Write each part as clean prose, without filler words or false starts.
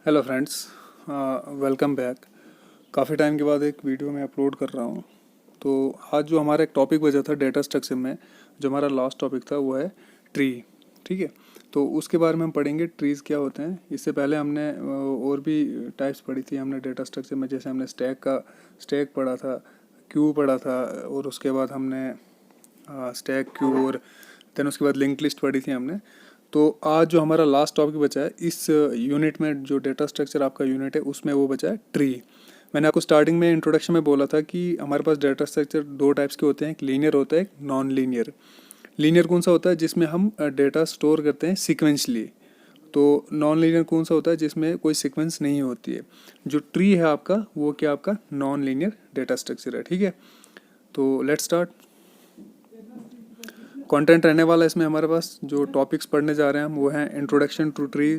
Hello friends, welcome back. काफ़ी time के बाद एक वीडियो मैं अपलोड कर रहा हूँ। तो आज जो हमारा एक टॉपिक बचा था डेटा स्ट्रक्चर में, जो हमारा लास्ट टॉपिक था वो है ट्री। ठीक है, तो उसके बारे में हम पढ़ेंगे ट्रीज़ क्या होते हैं। इससे पहले हमने और भी टाइप्स पढ़ी थी हमने डेटा स्ट्रक्चर में, जैसे हमने स्टैक पढ़ा था, क्यू पढ़ा था, और उसके बाद हमने स्टैक क्यू, और देन उसके बाद लिंक लिस्ट पढ़ी थी हमने। तो आज जो हमारा लास्ट टॉपिक बचा है इस यूनिट में, जो डेटा स्ट्रक्चर आपका यूनिट है उसमें, वो बचा है ट्री। मैंने आपको स्टार्टिंग में इंट्रोडक्शन में बोला था कि हमारे पास डेटा स्ट्रक्चर दो टाइप्स के होते हैं, एक लीनियर होता है, एक नॉन लीनियर। लीनियर कौन सा होता है? जिसमें हम डेटा स्टोर करते हैं सिक्वेंशली। तो नॉन लीनियर कौन सा होता है? जिसमें कोई सीक्वेंस नहीं होती है। जो ट्री है आपका, वो क्या आपका नॉन लीनियर डेटा स्ट्रक्चर है। ठीक है, तो लेट्स स्टार्ट। कंटेंट रहने वाला है इसमें हमारे पास। जो टॉपिक्स पढ़ने जा रहे हैं हम वो हैं introduction to tree,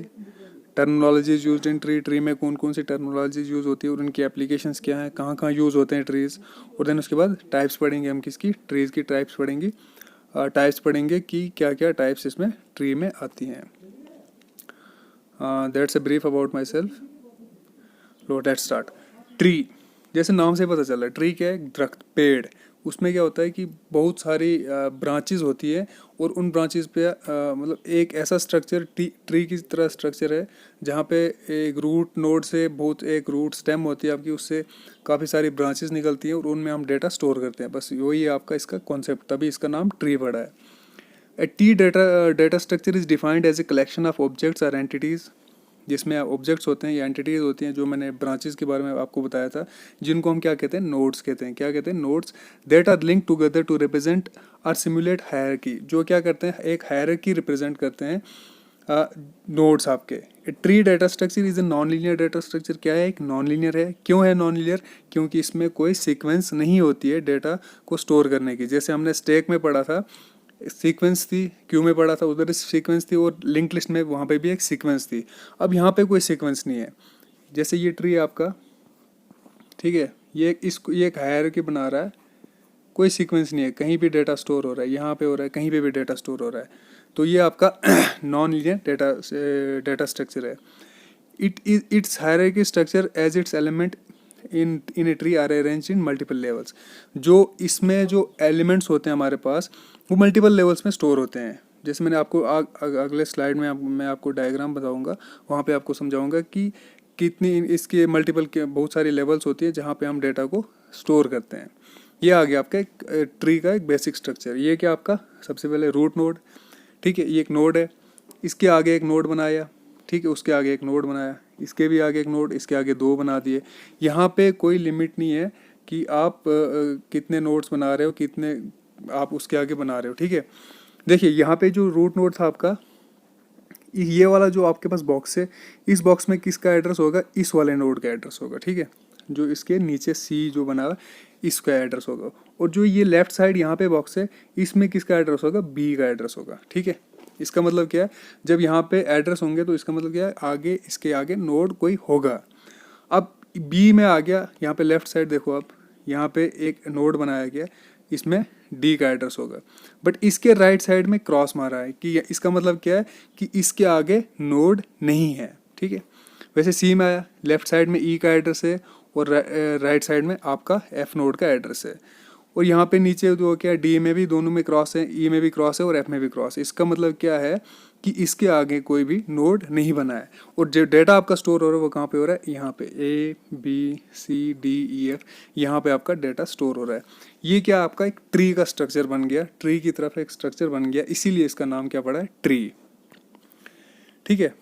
terminologies used in tree, tree में कौन कौन सी टर्मिनोलॉजीज यूज़ होती है और उनकी एप्लीकेशंस क्या हैं, कहाँ कहाँ यूज़ होते हैं ट्रीज़। और देन उसके बाद टाइप्स पढ़ेंगे हम, किसकी? ट्रीज़ की टाइप्स पढ़ेंगे। टाइप्स पढ़ेंगे कि क्या क्या टाइप्स इसमें ट्री में आती हैं। That's a brief about my self. Low let's start. Tree, जैसे नाम से पता चल रहा है, ट्री क्या है? दरख्त, पेड़। उसमें क्या होता है कि बहुत सारी ब्रांचेस होती है, और उन ब्रांचेस पे मतलब एक ऐसा स्ट्रक्चर ट्री की तरह स्ट्रक्चर है जहाँ पे एक रूट नोड से बहुत एक रूट स्टेम होती है आपकी, उससे काफ़ी सारी ब्रांचेस निकलती हैं और उनमें हम डेटा स्टोर करते हैं। बस वही है आपका इसका कॉन्सेप्ट, तभी इसका नाम ट्री पड़ा है। A tree data structure is defined as a collection of objects और एंटिटीज़, जिसमें ऑब्जेक्ट्स होते हैं या एंटिटीज होती हैं, जो मैंने ब्रांचेस के बारे में आपको बताया था, जिनको हम क्या कहते हैं? नोड्स कहते हैं। क्या कहते हैं? Nodes. That are link together to represent or simulate hierarchy, जो क्या करते हैं? एक हायरार्की रिप्रेजेंट करते हैं नोड्स आपके। Tree data structure is a non linear data structure. क्या है? एक नॉन लीनियर है। क्यों है नॉन लीनियर? क्योंकि इसमें कोई सीक्वेंस नहीं होती है डेटा को स्टोर करने की। जैसे हमने स्टैक में पढ़ा था सीक्वेंस थी, क्यू में पढ़ा था उधर सीक्वेंस थी, और लिंक लिस्ट में वहाँ पे भी एक सीक्वेंस थी। अब यहाँ पे कोई सीक्वेंस नहीं है। जैसे ये ट्री है आपका, ठीक है, ये एक हायरार्की बना रहा है, कोई सीक्वेंस नहीं है, कहीं भी डेटा स्टोर हो रहा है, यहाँ पे हो रहा है, कहीं पे भी डेटा स्टोर हो रहा है। तो ये आपका नॉन लीनियर डेटा स्ट्रक्चर है। It's hierarchy structure as its element in a tree are arranged in multiple levels. जो इसमें जो एलिमेंट्स होते हैं हमारे पास, वो मल्टीपल लेवल्स में स्टोर होते हैं। जैसे मैंने आपको अगले स्लाइड में मैं आपको डायग्राम बताऊंगा, वहाँ पे आपको समझाऊंगा कि कितनी इसके मल्टीपल के बहुत सारी लेवल्स होती है जहाँ पे हम डेटा को स्टोर करते हैं। ये आ गया आपका एक ट्री का एक बेसिक स्ट्रक्चर। ये क्या आपका? सबसे पहले रूट नोड, ठीक है, ये एक नोड है, इसके आगे एक नोड बनाया, ठीक है, उसके आगे एक नोड बनाया, इसके भी आगे एक नोड, इसके आगे दो बना दिए। यहाँ पे कोई लिमिट नहीं है कि आप कितने नोड्स बना रहे हो, कितने आप उसके आगे बना रहे हो। ठीक है, देखिए यहाँ पे जो रूट नोड था आपका, ये वाला जो आपके पास बॉक्स है, इस बॉक्स में किसका एड्रेस होगा? इस वाले नोड का एड्रेस होगा। ठीक है, जो इसके नीचे सी जो बना हुआ इसका एड्रेस होगा। और जो ये लेफ्ट साइड यहाँ पे बॉक्स है, इसमें किसका एड्रेस होगा? बी का एड्रेस होगा। ठीक है, इसका मतलब क्या है? जब यहाँ पे एड्रेस होंगे तो इसका मतलब क्या है? आगे इसके आगे नोड कोई होगा। अब बी में आ गया, यहाँ पे लेफ्ट साइड देखो आप, यहाँ पे एक नोड बनाया गया, इसमें डी का एड्रेस होगा। बट इसके राइट साइड में क्रॉस मारा है कि इसका मतलब क्या है? कि इसके आगे नोड नहीं है। ठीक है, वैसे सी में आया, लेफ्ट साइड में ई का एड्रेस है, और राइट साइड में आपका एफ नोड का एड्रेस है। और यहाँ पे नीचे जो क्या, डी में भी दोनों में क्रॉस है, ई में भी क्रॉस है और एफ में भी क्रॉस है। इसका मतलब क्या है? कि इसके आगे कोई भी नोड नहीं बना है। और जो डेटा आपका स्टोर हो रहा है वो कहाँ पे हो रहा है? यहाँ पे A B C D E F, यहाँ पे आपका डेटा स्टोर हो रहा है। ये क्या आपका एक ट्री का स्ट्रक्चर बन गया, ट्री की तरफ एक स्ट्रक्चर बन गया, इसीलिए इसका नाम क्या पड़ा है? ट्री। ठीक है,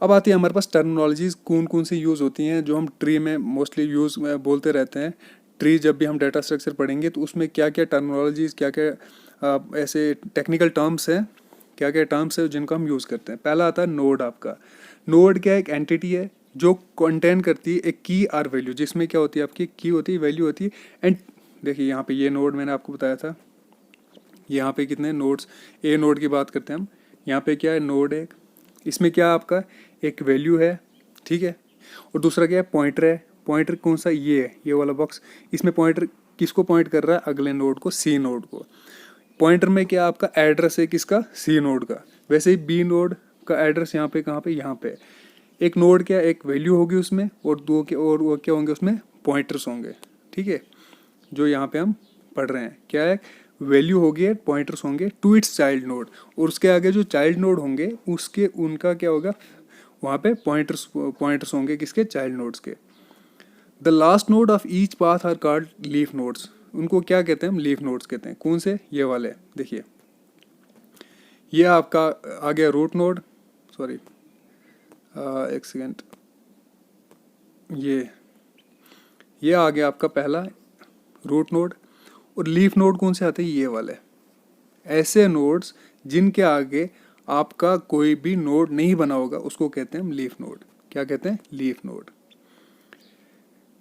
अब आती है हमारे पास टर्मिनोलॉजीज कौन कौन सी यूज़ होती हैं, जो हम ट्री में मोस्टली यूज़ बोलते रहते हैं। ट्री जब भी हम डेटा स्ट्रक्चर पढ़ेंगे तो उसमें क्या क्या टर्मिनोलॉजीज, क्या क्या ऐसे टेक्निकल टर्म्स हैं, क्या क्या टर्म्स है जिनको हम यूज़ करते हैं। पहला आता है नोड आपका। नोड क्या है? एक एंटिटी है जो कंटेन करती है एक की आर वैल्यू, जिसमें क्या होती है? आपकी की होती है, वैल्यू होती है। एंड देखिए यहाँ पे ये नोड मैंने आपको बताया था, यहाँ पे कितने नोड्स, ए नोड की बात करते हैं हम। यहाँ पे क्या है? नोड एक, इसमें क्या आपका एक वैल्यू है, ठीक है, और दूसरा क्या है? पॉइंटर है। पॉइंटर कौन सा? ये है, ये वाला बॉक्स। इसमें पॉइंटर किसको पॉइंट कर रहा है? अगले नोड को, सी नोड को। पॉइंटर में क्या आपका एड्रेस है? किसका? सी नोड का। वैसे ही बी नोड का एड्रेस यहाँ पे कहाँ पे? यहाँ पे। एक नोड क्या, एक वैल्यू होगी उसमें, और दो के और वो क्या होंगे उसमें, पॉइंटर्स होंगे। ठीक है, जो यहाँ पे हम पढ़ रहे हैं क्या है, वैल्यू होगी, पॉइंटर्स होंगे टू इट्स चाइल्ड नोड, और उसके आगे जो चाइल्ड नोड होंगे उसके उनका क्या होगा, वहाँ पे पॉइंटर्स होंगे किसके, चाइल्ड नोड्स के। The last node of each path are called leaf nodes. उनको क्या कहते हैं हम, लीफ नोड्स कहते हैं। कौन से, ये वाले देखिए, ये आपका आ गया रूट नोड, सॉरी एक सेकेंड, ये आ गया आपका पहला रूट नोड। और लीफ नोड कौन से आते हैं, ये वाले, ऐसे नोड्स जिनके आगे आपका कोई भी नोड नहीं बना होगा उसको कहते हैं हम लीफ नोड। क्या कहते हैं, लीफ नोड।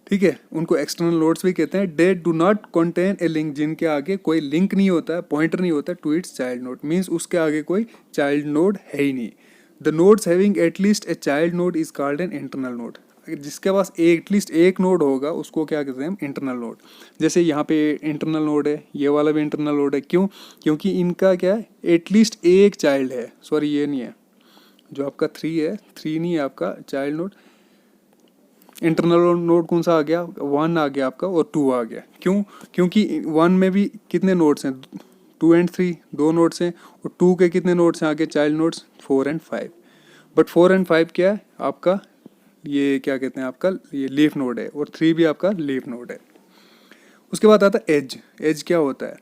ठीक है, उनको एक्सटर्नल नोड्स भी कहते हैं। They do not contain a link, जिनके आगे कोई लिंक नहीं होता है, पॉइंटर नहीं होता to its child node, means उसके आगे कोई चाइल्ड नोड है ही नहीं। The nodes having at least a child node is called an internal node. जिसके पास एटलीस्ट एक नोड होगा उसको क्या कहते हैं हम, इंटरनल नोड। जैसे यहाँ पे इंटरनल नोड है, ये वाला भी इंटरनल नोड है, क्यों, क्योंकि इनका क्या है, एटलीस्ट एक चाइल्ड है। सॉरी ये नहीं है, जो आपका 3 है, 3 नहीं है आपका चाइल्ड नोड। इंटरनल नोड कौन सा आ गया, 1 आ गया आपका, और 2 आ गया। क्यों, क्योंकि 1 में भी कितने नोड्स हैं, 2 और 3 दो नोड्स हैं, और 2 के कितने नोड्स हैं आगे, चाइल्ड नोड्स 4 और 5। बट 4 और 5 क्या है आपका, ये क्या कहते हैं आपका, ये लीफ नोड है, और 3 भी आपका लीफ नोड है। उसके बाद आता है एज। एज क्या होता है,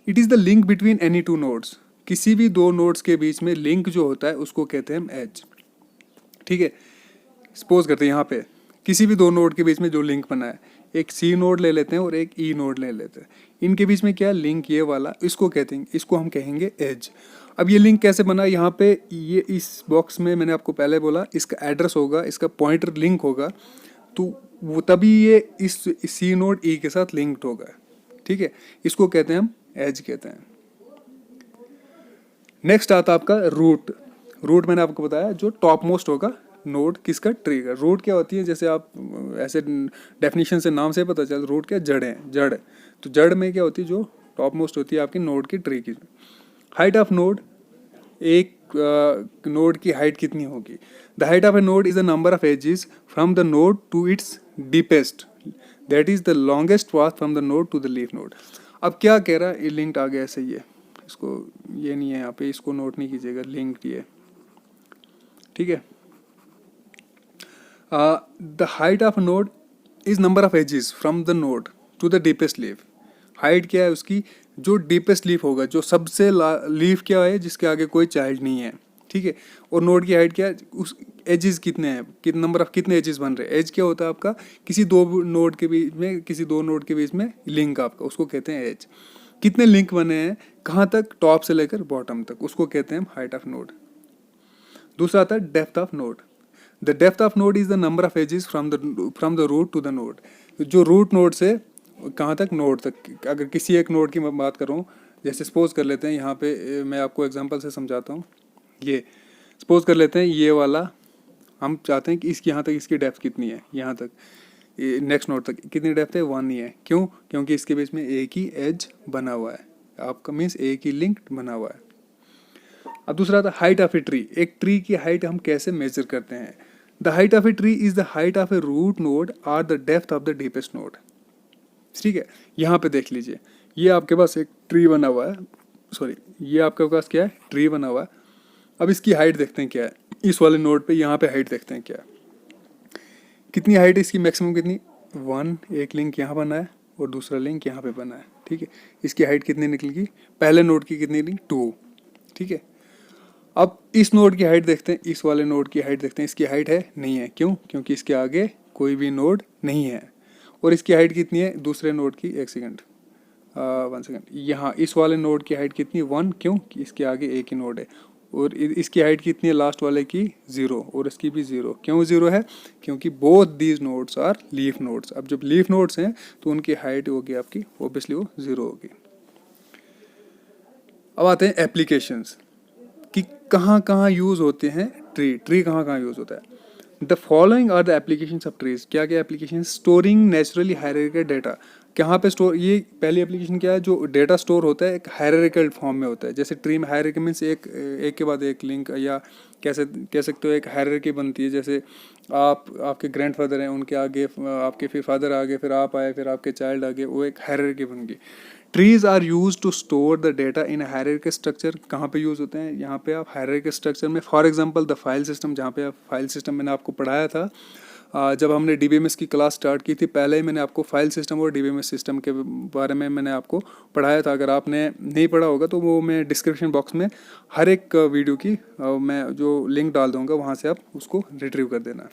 it is the link between any two nodes. किसी भी दो नोड्स के बीच में लिंक जो होता है उसको कहते हैं हम एज। ठीक है, सपोज करते हैं यहाँ पे किसी भी दो नोड के बीच में जो लिंक बना है, एक सी नोड ले लेते हैं और एक ई नोड ले लेते हैं, इनके बीच में क्या लिंक, ये वाला, इसको कहते हैं, इसको हम कहेंगे एज। अब ये लिंक कैसे बना, यहाँ पे ये इस बॉक्स में मैंने आपको पहले बोला इसका एड्रेस होगा, इसका पॉइंटर लिंक होगा, तो वो तभी ये इस सी नोड ई के साथ लिंक्ड होगा। ठीक है, इसको कहते हैं हम एज कहते हैं। नेक्स्ट आता है आपका रूट। रूट मैंने आपको बताया जो टॉप मोस्ट होगा नोड किसका, ट्री का। रूट क्या होती है, जैसे आप ऐसे डेफिनेशन से, नाम से पता चल, रूट क्या, जड़ है, जड़। तो जड़ में क्या होती है, जो टॉप मोस्ट होती है आपकी नोड की, ट्री की। हाइट ऑफ नोड, एक नोड की हाइट कितनी होगी। The height of a node is the number of edges from the node to its deepest, that is the longest path from the node to the leaf node. अब क्या कह रहा है, ये लिंक्ड आ गया ऐसे, ये इसको, ये नहीं है यहाँ पे, इसको नोट नहीं कीजिएगा, लिंक्ड ये। ठीक है, the height of node is number of edges from the node to the deepest leaf. Height क्या है उसकी, जो डीपेस्ट लीफ होगा, जो सबसे लीफ क्या है जिसके आगे कोई चाइल्ड नहीं है। ठीक है, और नोड की हाइट क्या है, उस एजेस कितने हैं, कितने नंबर ऑफ कितने एजेस बन रहे हैं। एज क्या होता है आपका, किसी दो नोड के बीच में, किसी दो नोड के बीच में लिंक आपका, उसको कहते हैं एज। कितने लिंक बने हैं, कहाँ तक, टॉप से लेकर बॉटम तक, उसको कहते हैं हाइट ऑफ नोड। दूसरा आता है depth of node. The depth of node is the number of edges from the root to the node. जो रूट नोड से कहाँ तक, नोड तक। अगर किसी एक नोड की मैं बात करूँ, जैसे सपोज कर लेते हैं, यहाँ पे मैं आपको एग्जांपल से समझाता हूँ। ये सपोज कर लेते हैं, ये वाला हम चाहते हैं कि इसकी यहाँ तक इसकी डेप्थ कितनी है, यहाँ तक नेक्स्ट नोड तक कितनी डेप्थ है, 1 ही है। क्यों, क्योंकि इसके बीच में एक ही एज बना हुआ है आपका, मीन्स एक ही लिंक बना हुआ है। अब दूसरा था हाइट ऑफ ए ट्री। एक ट्री की हाइट हम कैसे मेजर करते हैं। The height of a tree is the height of a root node और the depth of the deepest node. ठीक है, यहाँ पे देख लीजिए, ये आपके पास एक ट्री बना हुआ है, सॉरी ये आपके पास क्या है, ट्री बना हुआ है। अब इसकी हाइट देखते हैं क्या है, इस वाले नोड पे यहाँ पे हाइट देखते हैं क्या है, कितनी हाइट है इसकी, मैक्सिमम कितनी, 1। एक लिंक यहाँ बना है और दूसरा लिंक यहाँ पे बना है। ठीक है, इसकी हाइट कितनी निकलेगी, पहले नोड की कितनी निकली, 2। ठीक है, अब इस नोड की हाइट देखते हैं, इस वाले नोड की हाइट देखते हैं, इसकी हाइट है, नहीं है। क्यों, क्योंकि इसके आगे कोई भी नोड नहीं है। और इसकी हाइट कितनी है, दूसरे नोड की, एक सेकंड, 1 सेकंड, यहाँ इस वाले नोड की हाइट कितनी, 1। क्यों, कि इसके आगे एक ही नोड है। और इसकी हाइट कितनी है, लास्ट वाले की, 0, और इसकी भी 0। क्यों 0 है, क्योंकि both these nodes are leaf nodes. अब जब लीफ नोड्स हैं तो उनकी हाइट होगी आपकी, ऑब्वियसली वो 0 होगी। अब आते हैं एप्लीकेशंस कि कहाँ कहाँ यूज़ होते हैं ट्री कहाँ कहाँ यूज़ होता है। The following are the applications of trees. क्या क्या application, storing naturally hierarchical data. कहाँ पे स्टोर, ये पहली एप्लीकेशन क्या है, जो डेटा स्टोर होता है एक हायरार्किकल फॉर्म में होता है। जैसे ट्री में हायरार्की मीन्स एक के बाद एक लिंक, या कैसे कह सकते हो एक हायरार्की बनती है। जैसे आपके ग्रैंडफादर हैं, उनके आगे आपके फिर फादर आ गए, फिर आप आए, फिर आपके चाइल्ड आ गए, वो एक हायरार्की बन गई। Trees are use to store the data in hierarchy structure. कहाँ पे यूज होते हैं, यहाँ पे आप हायरार्की स्ट्रक्चर में, for example the file system, जहाँ पे आप फाइल सिस्टम मैंने आपको पढ़ाया था जब हमने डीबीएमएस की क्लास स्टार्ट की थी, पहले ही मैंने आपको फाइल सिस्टम और डीबीएमएस सिस्टम के बारे में मैंने आपको पढ़ाया था। अगर आपने नहीं पढ़ा होगा तो वो मैं डिस्क्रिप्शन बॉक्स में हर एक वीडियो की मैं जो लिंक डाल दूंगा, वहाँ से आप उसको रिट्रीव कर देना।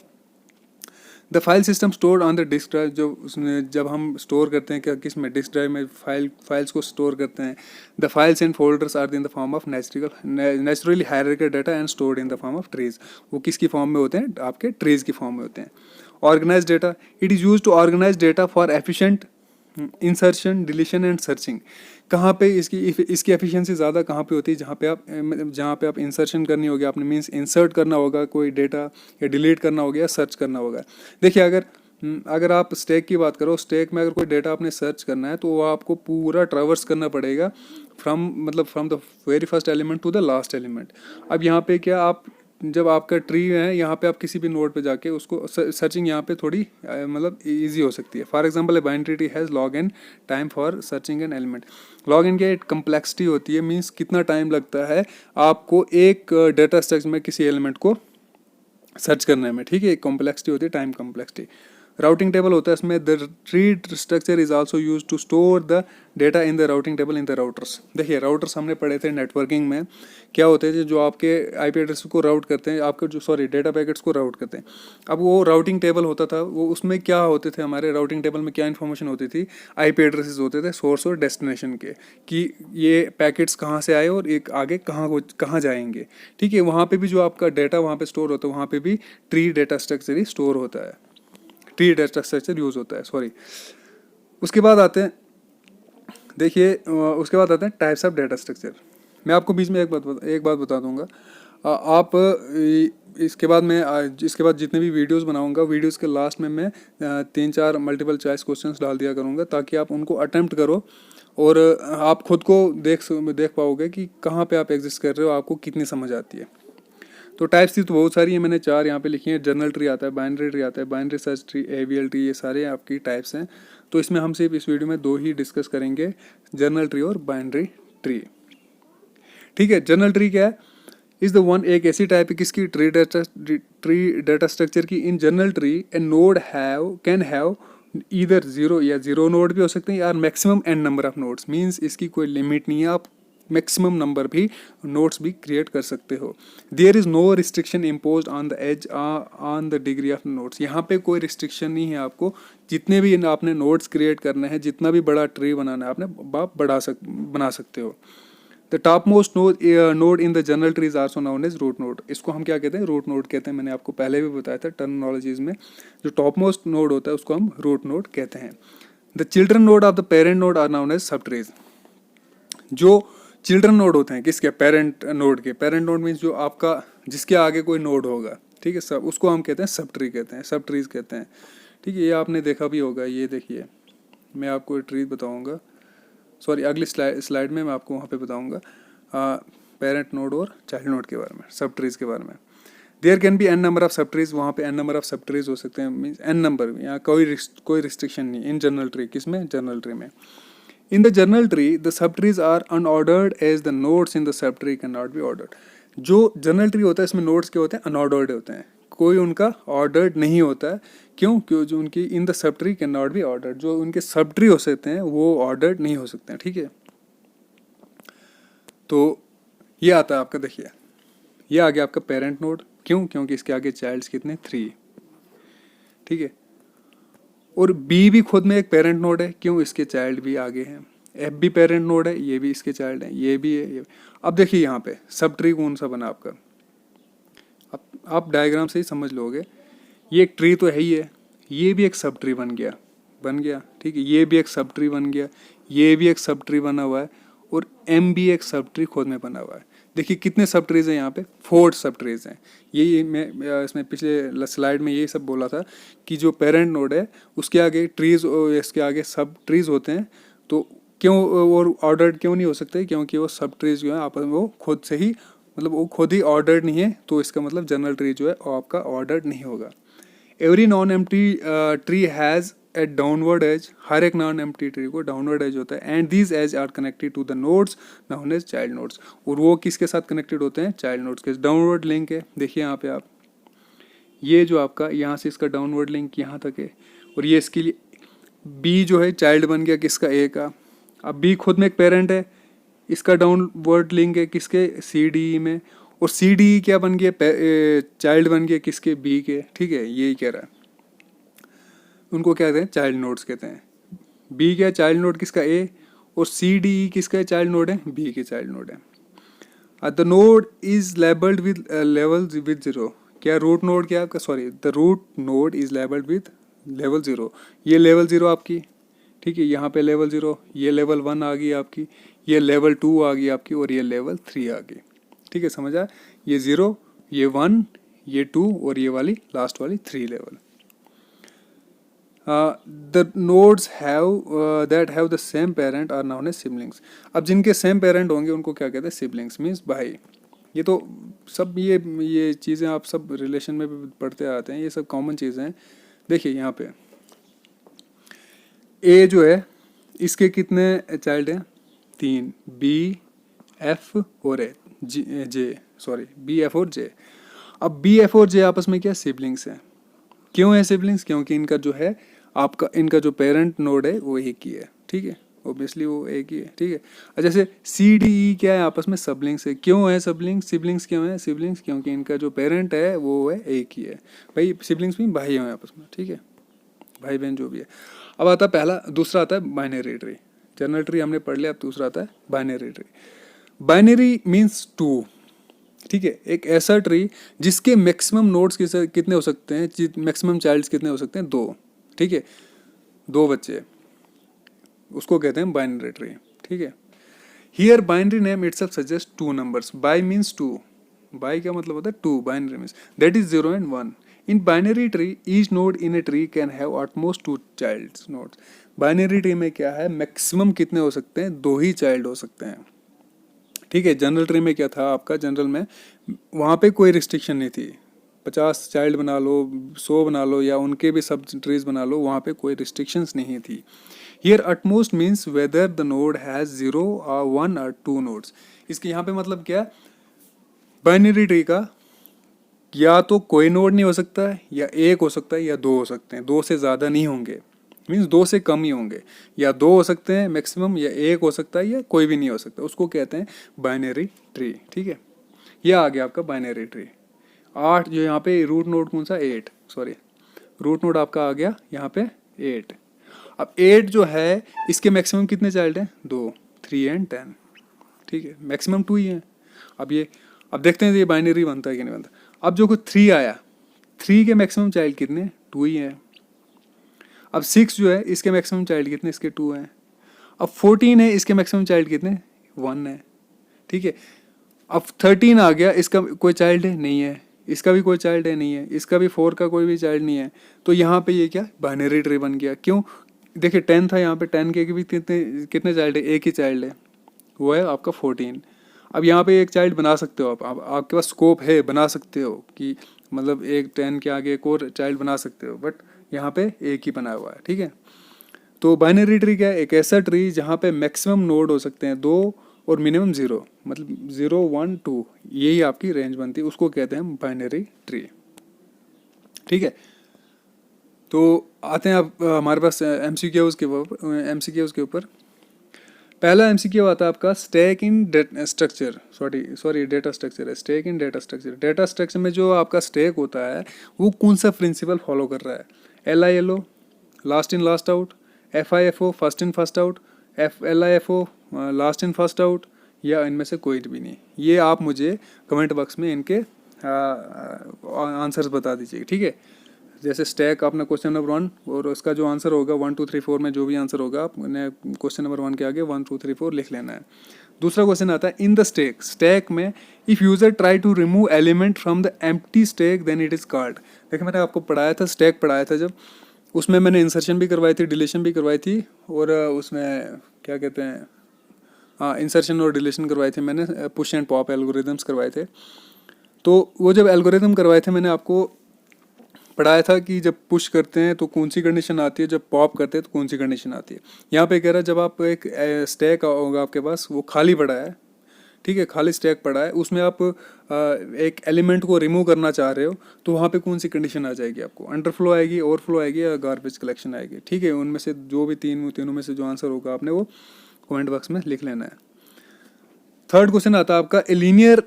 The file system stored on the disk drive, जो उसमें जब हम स्टोर करते हैं, क्या किस में, डिस्क ड्राइव में फाइल्स को स्टोर करते हैं। The files and folders are in the form of naturally hierarchical data and stored in the form of trees. वो किसकी फॉर्म में होते हैं, आपके ट्रीज की फॉर्म में होते हैं। Organize data, it is use to organize data for efficient insertion, deletion and searching. कहाँ पे इसकी एफिशिएंसी ज़्यादा कहाँ पे होती है, जहाँ पे आप इंसर्शन करनी होगी, आपने मीन्स इंसर्ट करना होगा कोई डेटा, या डिलीट करना होगा, या सर्च करना होगा। देखिए अगर आप स्टैक की बात करो, स्टैक में अगर कोई डेटा आपने सर्च करना है तो वो आपको पूरा ट्रैवर्स करना पड़ेगा from the very first element to the last element. अब यहाँ पे क्या, आप जब आपका ट्री है, यहाँ पे आप किसी भी नोड पे जाके उसको सर्चिंग यहाँ पे थोड़ी मतलब ईजी हो सकती है। For example a binary tree has log n time for searching an element. Log n की एक कम्प्लेक्सिटी होती है, मीन्स कितना टाइम लगता है आपको एक डेटा स्ट्रक्चर में किसी एलिमेंट को सर्च करने में, ठीक है। एक कॉम्प्लेक्सिटी होती है, टाइम कॉम्प्लेक्सिटी। राउटिंग टेबल होता है इसमें, the tree structure is also use to store the data in the routing table in the routers. देखिए राउटर्स हमने पढ़े थे नेटवर्किंग में, क्या होते हैं जो आपके आईपी एड्रेस को राउट करते हैं, आपके डेटा पैकेट्स को राउट करते हैं। अब वो राउटिंग टेबल होता था, वो उसमें क्या होते थे, हमारे राउटिंग टेबल में क्या इन्फॉर्मेशन होती थी, आईपी एड्रेसेस होते थे सोर्स और डेस्टिनेशन के, कि ये पैकेट्स कहाँ से आए और एक आगे कहाँ जाएंगे, ठीक है। वहाँ पे भी जो आपका डेटा वहाँ पे स्टोर होता है, वहाँ पे भी ट्री डेटा स्ट्रक्चर ही स्टोर होता है, ट्री डेटा स्ट्रक्चर यूज होता है, सॉरी। उसके बाद आते हैं, देखिए उसके बाद आते हैं टाइप्स ऑफ डेटा स्ट्रक्चर। मैं आपको बीच में एक बात बता दूंगा। आप इसके बाद जितने भी वीडियोस बनाऊंगा, वीडियोस के लास्ट में मैं 3-4 मल्टीपल चॉइस क्वेश्चंस डाल दिया करूंगा, ताकि आप उनको अटेम्प्ट करो और आप खुद को देख पाओगे कि कहाँ पे आप एग्जिस्ट कर रहे हो, आपको कितनी समझ आती है। तो टाइप्स थी तो बहुत सारी है, मैंने 4 यहाँ पे लिखी है। जर्नल ट्री आता है, बाइनरी ट्री आता है, binary search tree, AVL tree, ये सारे आपकी टाइप्स हैं। तो इसमें हम सिर्फ इस वीडियो में 2 ही डिस्कस करेंगे, जर्नल ट्री और बाइनरी ट्री, ठीक है। जर्नल ट्री क्या है, इज द वन, एक ऐसी टाइप है किसकी, ट्री डेटा स्ट्रक्चर की। In general tree a node can have either 0 या 0 नोड भी हो सकते हैं, या maximum n number of nodes, means इसकी कोई लिमिट नहीं है, आप मैक्सिमम नंबर भी नोट्स भी क्रिएट कर सकते हो। There is no restriction impose on the edge on the degree of nodes. यहाँ पे कोई रिस्ट्रिक्शन नहीं है, आपको जितने भी आपने नोट्स क्रिएट करने हैं, जितना भी बड़ा ट्री बनाना है आपने बना सकते हो। The top most node in the general tree is also known as root node. इसको हम क्या कहते हैं, रूट नोड कहते हैं। मैंने आपको पहले भी बताया था टर्मिनोलॉजीज में, जो टॉप मोस्ट नोड होता है उसको हम रूट नोड कहते हैं। The children node of the parent node are known as sub trees. जो चिल्ड्रन नोड होते हैं किसके, पेरेंट नोड के। पेरेंट नोड मीन्स जो आपका जिसके आगे कोई नोड होगा, ठीक है, सब उसको हम कहते हैं सब ट्री कहते हैं, सब ट्रीज कहते हैं, ठीक है। ये आपने देखा भी होगा, ये देखिए मैं आपको ट्री बताऊंगा, सॉरी अगली स्लाइड में मैं आपको वहाँ पे बताऊंगा पेरेंट नोड और चाइल्ड नोड के बारे में, सब ट्रीज के बारे में। There can be n number of sub trees, वहाँ पे n number of sub trees हो सकते हैं, मीन्स n नंबर, यहाँ कोई रिस्ट्रिक्शन नहीं इन जनरल ट्री। किसमें, जनरल ट्री में। In the journal tree, the subtrees are unordered as the nodes in the subtree cannot be ordered. जो general tree होता है इसमें नोड्स के होते हैं, अनऑर्डर्ड होते हैं, कोई उनका ऑर्डर्ड नहीं होता है। क्यों जो उनकी in the sub tree can not be ordered, जो उनके सब ट्री हो सकते हैं वो ऑर्डर्ड नहीं हो सकते हैं, ठीक है। तो ये आता है आपका, देखिए ये आ गया आपका पेरेंट नोड। क्योंकि इसके आगे चाइल्ड्स कितने, 3, ठीक है। और बी भी खुद में एक पेरेंट नोड है, क्यों, इसके चाइल्ड भी आगे हैं। एफ भी पेरेंट नोड है, ये भी इसके चाइल्ड हैं, ये भी है, ये भी। अब देखिए यहाँ पे सब ट्री कौन सा बना आपका, आप डायग्राम से ही समझ लोगे। ये एक ट्री तो है ही है, ये भी एक सब ट्री बन गया, ठीक है। ये भी एक सब ट्री बन गया, ये भी एक सब ट्री बना हुआ है, और एम भी एक सब ट्री खुद में बना हुआ है। देखिए कितने सब ट्रीज हैं यहाँ पे, 4 सब ट्रीज हैं। यही मैं इसमें पिछले स्लाइड में यही सब बोला था कि जो पेरेंट नोड है उसके आगे ट्रीज, इसके आगे सब ट्रीज होते हैं। तो क्यों वो ऑर्डर्ड क्यों नहीं हो सकते, क्योंकि वो सब ट्रीज जो है आपस में वो खुद से ही, मतलब वो खुद ही ऑर्डर्ड नहीं है, तो इसका मतलब जनरल ट्री जो है वो आपका ऑर्डर्ड नहीं होगा। Every non empty tree has a downward edge, हर एक नॉन एम्प्टी ट्री को डाउनवर्ड एज होता है। And these edge are connected to the nodes known as child nodes, और वो किसके साथ कनेक्टेड होते हैं, चाइल्ड नोड्स के। डाउनवर्ड लिंक है, देखिए यहाँ पे आप, ये जो आपका यहाँ से इसका डाउनवर्ड लिंक यहाँ तक है, और ये इसके लिए बी जो है चाइल्ड बन गया किसका, ए का। अब बी खुद में एक पेरेंट है, इसका डाउनवर्ड लिंक है किसके, सी डी ई में, और सी डी ई क्या बन गया, चाइल्ड बन गया किसके, बी के। ठीक है, यही कह रहा है, उनको क्या कहते हैं, चाइल्ड नोड्स कहते हैं। बी क्या चाइल्ड नोड किसका, ए, और सी डी ई किसका चाइल्ड नोड है, बी के चाइल्ड नोड है। The node is labelled with level with 0, क्या रूट नोड क्या आपका, sorry the root node is labelled with level 0, ये लेवल 0 आपकी। ठीक है, यहाँ पे लेवल 0, ये लेवल 1 आ गई आपकी, ये लेवल 2 आ गई आपकी, और ये लेवल 3 आ गई। ठीक है, समझा, ये 0, ये 1, ये 2, और ये वाली लास्ट वाली 3 level. The nodes have that have the same parent are known as siblings. अब जिनके सेम पेरेंट होंगे उनको क्या कहते हैं, सिबलिंग्स, मीन्स भाई। ये तो सब ये चीज़ें आप सब रिलेशन में भी पढ़ते आते हैं, ये सब कॉमन चीज़ें हैं। देखिए यहाँ पे ए जो है इसके कितने चाइल्ड हैं, 3, बी एफ और जे, सॉरी बी एफ और जे। अब बी एफ और जे आपस में क्या सिबलिंग्स हैं, क्यों है सिबलिंग्स, क्योंकि इनका जो है आपका, इनका जो पेरेंट नोड है वो एक ही है। ठीक है, ओब्वियसली वो एक ही है। ठीक है, और जैसे सी डी ई क्या है, आपस में सिबलिंग्स है। क्यों है सिबलिंग्स, सिबलिंग्स क्यों है सिबलिंग्स, क्योंकि इनका जो पेरेंट है वो है एक ही है। भाई सिबलिंग्स भी भाई हैं आपस में। ठीक है, भाई बहन जो भी है। अब आता है पहला, दूसरा आता है बाइनरी ट्री। जनरल ट्री हमने पढ़ लिया, अब दूसरा आता है बाइनरी ट्री। Binary means 2। ठीक है, एक ऐसा ट्री जिसके मैक्सिमम नोड्स कितने हो सकते हैं, मैक्सिमम चाइल्ड्स कितने हो सकते हैं, 2। ठीक है, 2 बच्चे, उसको कहते हैं बाइनरी ट्री। ठीक है, here binary name itself suggest 2 numbers. Bi means 2, bi का मतलब होता है 2, binary means that is 0 and 1। In binary tree each node in a tree can have at most 2 childs nodes. Binary tree में क्या है, maximum कितने हो सकते हैं, 2 ही चाइल्ड हो सकते हैं। ठीक है, जनरल ट्री में क्या था आपका, जनरल में वहाँ पे कोई रिस्ट्रिक्शन नहीं थी, 50 चाइल्ड बना लो, 100 बना लो, या उनके भी सब ट्रीज बना लो, वहाँ पे कोई रिस्ट्रिक्शंस नहीं थी। Here utmost means whether the node has 0 और 1 और 2 नोड्स। इसके यहाँ पे मतलब क्या, बाइनरी ट्री का या तो कोई नोड नहीं हो सकता है, या एक हो सकता है, या 2 हो सकते हैं, 2 से ज़्यादा नहीं होंगे, मीन्स 2 से कम ही होंगे, या 2 हो सकते हैं मैक्सिमम, या 1 हो सकता है, या कोई भी नहीं हो सकता, उसको कहते हैं बाइनरी ट्री। ठीक है, यह आ गया आपका बाइनरी ट्री। 8 जो यहाँ पे रूट नोड कौन सा, 8, सॉरी रूट नोड आपका आ गया यहाँ पे 8। अब 8 जो है इसके मैक्सिमम कितने चाइल्ड हैं, 2, 3 and 10। ठीक है, मैक्सिमम 2 ही हैं। अब देखते हैं ये बाइनरी बनता है कि नहीं बनता। अब जो 3 आया, 3 के मैक्सिमम चाइल्ड कितने, 2 ही हैं। अब 6 जो है इसके मैक्सिमम चाइल्ड कितने, इसके 2 हैं। अब 14 है, इसके मैक्सिमम चाइल्ड कितने, 1 है। ठीक है, अब 13 आ गया, इसका कोई चाइल्ड है नहीं है, इसका भी कोई चाइल्ड है नहीं है, इसका भी 4 का कोई भी चाइल्ड नहीं है। तो यहाँ पे ये क्या बाइनरी ट्री बन गया। क्यों, देखिए 10 था, यहाँ पे 10 के भी कितने कितने चाइल्ड है, एक ही चाइल्ड है, वो है आपका 14। अब यहाँ पे एक चाइल्ड बना सकते हो आप आपके पास स्कोप है, बना सकते हो कि मतलब एक 10 के आगे एक और चाइल्ड बना सकते हो, बट यहाँ पे एक ही बना हुआ है। ठीक है, तो बाइनरी ट्री क्या है, एक ऐसा ट्री जहाँ पे मैक्सिमम नोड हो सकते हैं 2 और मिनिमम 0, मतलब 0, 1, 2, यही आपकी रेंज बनती है, उसको कहते हैं बाइनरी ट्री। ठीक है, तो आते हैं अब हमारे पास एमसीक्यूज के ऊपर। पहला एमसीक्यू आता है आपका stack in structure, sorry data structure है, stack in data structure. Data structure में जो आपका स्टैक होता है वो कौन सा प्रिंसिपल फॉलो कर रहा है, LILO, last in last out, FIFO, first in first out, LIFO, last in first out, या इनमें से कोई भी नहीं। ये आप मुझे कमेंट बॉक्स में इनके आंसर्स बता दीजिए। ठीक है, जैसे स्टैक आपने क्वेश्चन नंबर 1 और उसका जो आंसर होगा 1 2 3 4 में जो भी आंसर होगा आपने क्वेश्चन नंबर 1 के आगे 1 2 3 4 लिख लेना है। दूसरा क्वेश्चन आता है इन द स्टैक, स्टैक में if user try to remove element from the empty stack then it is called. देखिए मैंने आपको पढ़ाया था, स्टैक पढ़ाया था जब, उसमें मैंने इंसर्शन भी करवाई थी, डिलीशन भी करवाई थी, और उसमें क्या कहते हैं, हाँ इंसर्शन और डिलीशन करवाए थे मैंने, पुश एंड पॉप एल्गोरिदम्स करवाए थे। तो वो जब एल्गोरिदम करवाए थे मैंने आपको पढ़ाया था कि जब पुश करते हैं तो कौन सी कंडीशन आती है, जब पॉप करते हैं तो कौन सी कंडीशन आती है। यहाँ पे कह रहा है जब आप एक स्टैक होगा आपके पास, वो खाली पड़ा है, ठीक है, खाली स्टैक पड़ा है, उसमें आप एक एलिमेंट को रिमूव करना चाह रहे हो, तो वहाँ पे कौन सी कंडीशन आ जाएगी आपको, अंडरफ्लो आएगी, ओवरफ्लो आएगी, या गार्बेज कलेक्शन आएगी, ठीक है। उनमें से जो भी तीनों में से जो आंसर होगा आपने वो कमेंट बॉक्स में लिख लेना है। थर्ड क्वेश्चन आता है आपका a linear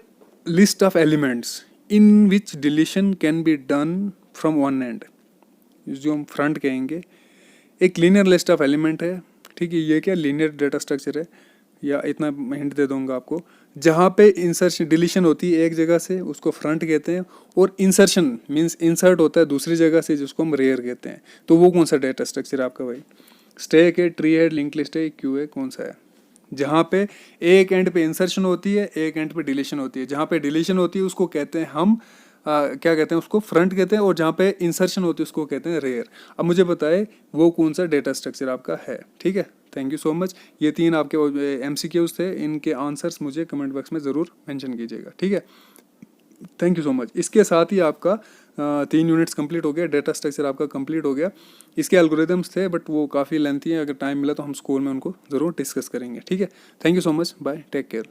list of elements in which deletion can be done from one and, जो हम फ्रंट कहेंगे। एक लीनियर लिस्ट ऑफ एलिमेंट है, ठीक है, ये क्या लीनियर डेटा स्ट्रक्चर है, या इतना हिंट दे दूंगा आपको, जहाँ पे इंसर्शन डिलीशन होती है एक जगह से, उसको फ्रंट कहते हैं, और इंसर्शन मींस इंसर्ट होता है दूसरी जगह से, जिसको हम रेयर कहते हैं। तो वो कौन सा डेटा स्ट्रक्चर है आपका भाई, स्टैक है, ट्री है, लिंक लिस्ट है, क्यू है, कौन सा है। जहाँ पे एक एंड पे इंसर्शन होती है, एक एंड पे डिलीशन होती है। जहाँ पे डिलीशन होती है उसको कहते हैं हम क्या कहते हैं, उसको फ्रंट कहते हैं, और जहाँ पे इंसर्शन होती है उसको कहते हैं रेयर। अब मुझे बताए वो कौन सा डेटा स्ट्रक्चर आपका है, ठीक है। Thank you so much. ये 3 आपके MCQs थे, इनके आंसर्स मुझे कमेंट बॉक्स में ज़रूर मेंशन कीजिएगा, ठीक है। Thank you so much. इसके साथ ही आपका 3 यूनिट्स कंप्लीट हो गया, डेटा स्ट्रक्चर आपका कंप्लीट हो गया। इसके एल्गोरिदम्स थे बट वो काफ़ी लेंथी हैं, अगर टाइम मिला तो हम स्कूल में उनको ज़रूर डिस्कस करेंगे, ठीक है। Thank you so much, bye, take care.